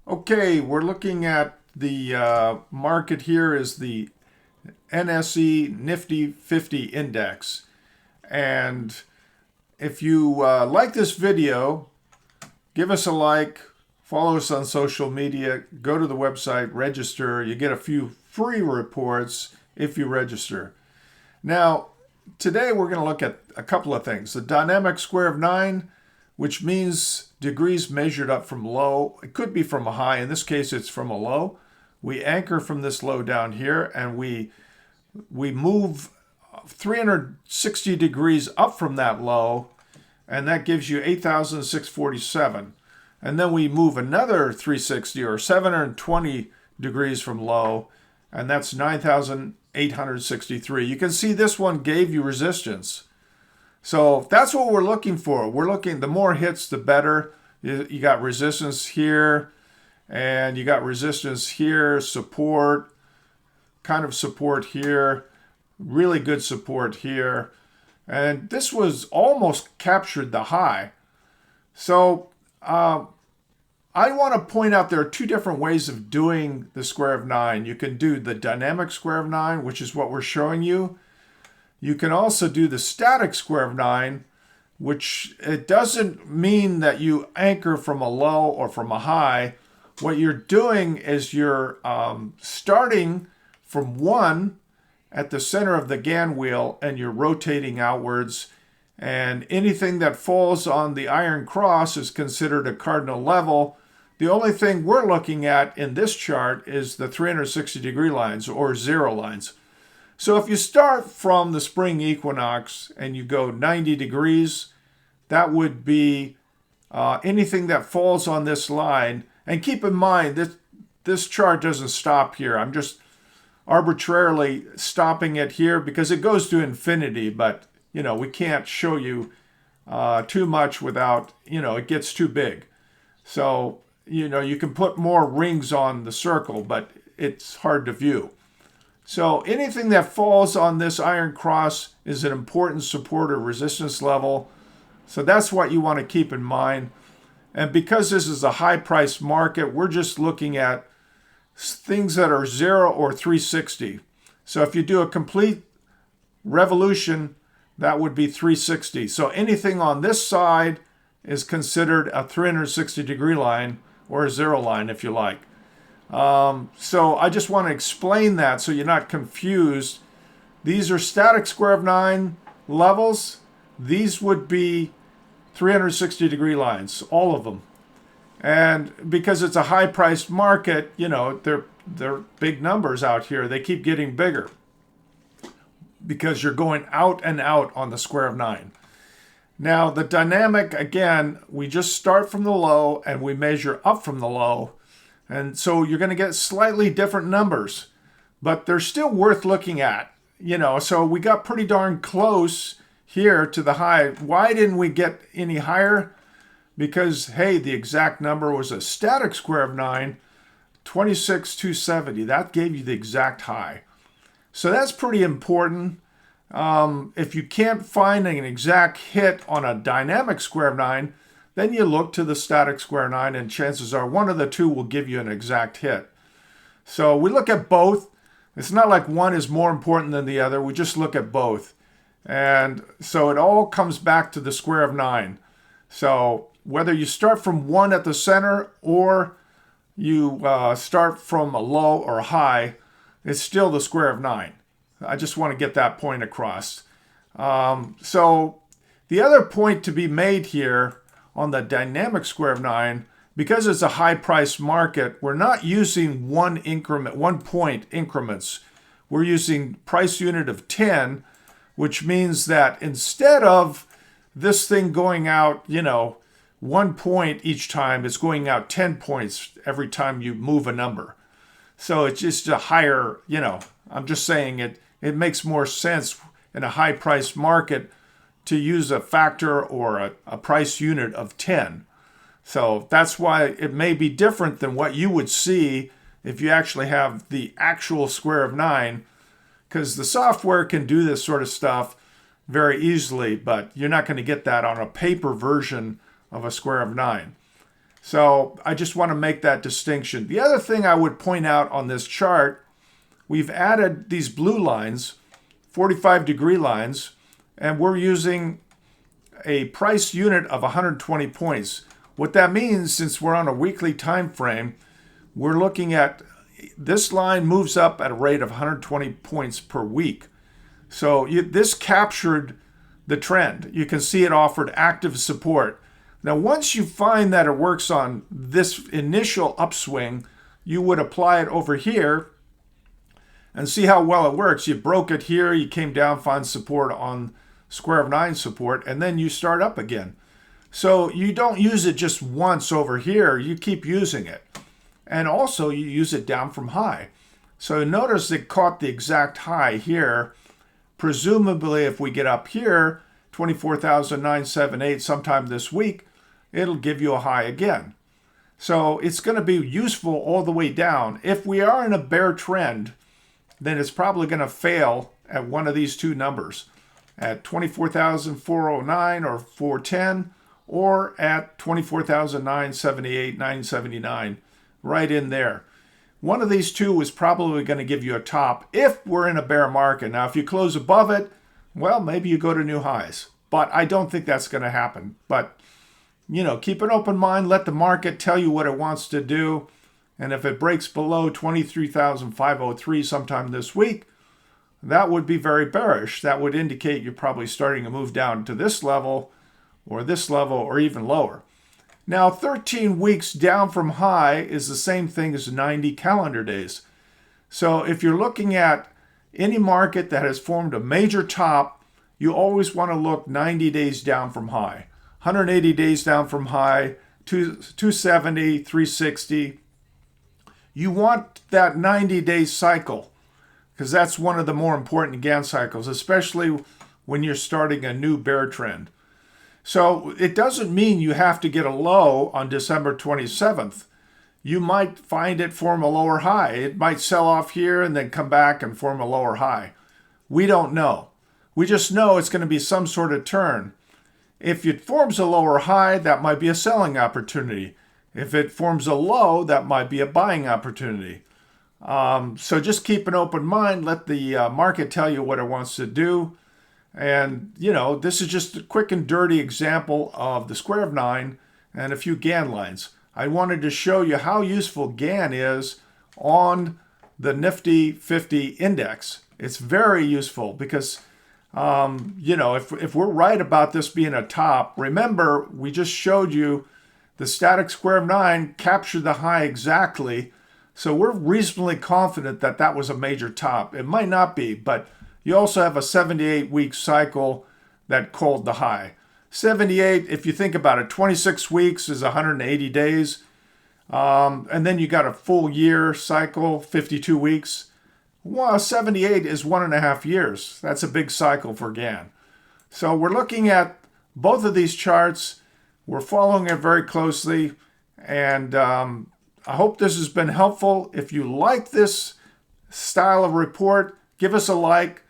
Okay, we're looking at the market here is the NSE Nifty 50 index. And if you like this video, give us a like, follow us on social media, go to the website, register. You get a few free reports if you register. Now, today we're going to look at a couple of things. The dynamic square of 9, which means degrees measured up from low. It could be from a high. In this case, it's from a low. We anchor from this low down here, and we move 360 degrees up from that low, and that gives you 8,647. And then we move another 360 or 720 degrees from low, and that's 9,863. You can see this one gave you resistance. So that's what we're looking for. We're looking, the more hits, the better. You got resistance here, and you got resistance here, support, kind of support here, really good support here. And this was almost captured the high. So I want to point out there are two different ways of doing the square of 9. You can do the dynamic square of 9, which is what we're showing you. You can also do the static square of 9, which it doesn't mean that you anchor from a low or from a high. What you're doing is you're starting from 1 at the center of the Gann wheel, and you're rotating outwards. And anything that falls on the iron cross is considered a cardinal level. The only thing we're looking at in this chart is the 360 degree lines or zero lines. So if you start from the spring equinox and you go 90 degrees, that would be anything that falls on this line. And keep in mind that this chart doesn't stop here. I'm just arbitrarily stopping it here because it goes to infinity, but we can't show you too much without, it gets too big. So, you can put more rings on the circle, but it's hard to view. So anything that falls on this iron cross is an important support or resistance level. So that's what you want to keep in mind. And because this is a high price market, we're just looking at things that are 0 or 360. So if you do a complete revolution, that would be 360. So anything on this side is considered a 360 degree line or a zero line if you like. So I just want to explain that so you're not confused. These are static square of 9 levels. These would be 360 degree lines, all of them. And because it's a high priced market, they're big numbers out here. They keep getting bigger because you're going out and out on the square of 9. Now the dynamic, again, we just start from the low and we measure up from the low. And so you're going to get slightly different numbers, but they're still worth looking at. So we got pretty darn close here to the high. Why didn't we get any higher? Because, hey, the exact number was a static square of 9, 26,270. That gave you the exact high. So that's pretty important. If you can't find an exact hit on a dynamic square of 9, then you look to the static square of 9, and chances are one of the two will give you an exact hit. So we look at both. It's not like one is more important than the other. We just look at both. And so it all comes back to the square of 9. So whether you start from 1 at the center or you start from a low or a high, it's still the square of 9. I just want to get that point across. So the other point to be made here on the dynamic square of 9, because it's a high price market, we're not using 1 point increments. We're using price unit of 10, which means that instead of this thing going out, 1 point each time, it's going out 10 points every time you move a number. So it's just a higher, I'm just saying it makes more sense in a high price market to use a factor or a price unit of 10. So that's why it may be different than what you would see if you actually have the actual square of 9, because the software can do this sort of stuff very easily, but you're not going to get that on a paper version of a square of 9. So I just want to make that distinction. The other thing I would point out on this chart, we've added these blue lines, 45-degree lines, and we're using a price unit of 120 points. What that means, since we're on a weekly time frame, we're looking at this line moves up at a rate of 120 points per week. So this captured the trend. You can see it offered active support. Now, once you find that it works on this initial upswing, you would apply it over here and see how well it works. You broke it here, you came down, find support on Sq9 support, and then you start up again. So you don't use it just once over here, you keep using it. And also you use it down from high. So notice it caught the exact high here. Presumably if we get up here, 24,978 sometime this week, it'll give you a high again. So it's going to be useful all the way down. If we are in a bear trend, then it's probably going to fail at one of these two numbers, at 24,409 or 410, or at 24,978, 979, right in there. One of these two is probably going to give you a top if we're in a bear market. Now, if you close above it, well, maybe you go to new highs. But I don't think that's going to happen. But, keep an open mind. Let the market tell you what it wants to do. And if it breaks below 23,503 sometime this week, that would be very bearish. That would indicate you're probably starting to move down to this level, or even lower. Now, 13 weeks down from high is the same thing as 90 calendar days. So if you're looking at any market that has formed a major top, you always want to look 90 days down from high, 180 days down from high, 270, 360. You want that 90-day cycle, because that's one of the more important Gann cycles, especially when you're starting a new bear trend. So it doesn't mean you have to get a low on December 27th. You might find it form a lower high. It might sell off here and then come back and form a lower high. We don't know. We just know it's going to be some sort of turn. If it forms a lower high, that might be a selling opportunity. If it forms a low, that might be a buying opportunity. So just keep an open mind. Let the market tell you what it wants to do. And, this is just a quick and dirty example of the Sq9 and a few Gann lines. I wanted to show you how useful Gann is on the Nifty 50 index. It's very useful because, if we're right about this being a top, remember, we just showed you the static Sq9 captured the high exactly. So we're reasonably confident that that was a major top. It might not be, but you also have a 78-week cycle that called the high. 78, if you think about it, 26 weeks is 180 days. And then you got a full year cycle, 52 weeks. Well, 78 is 1.5 years. That's a big cycle for Gann. So we're looking at both of these charts. We're following it very closely. And I hope this has been helpful. If you like this style of report, give us a like.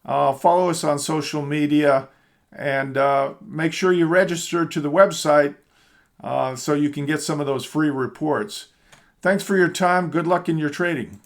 Follow us on social media, and make sure you register to the website so you can get some of those free reports. Thanks for your time. Good luck in your trading.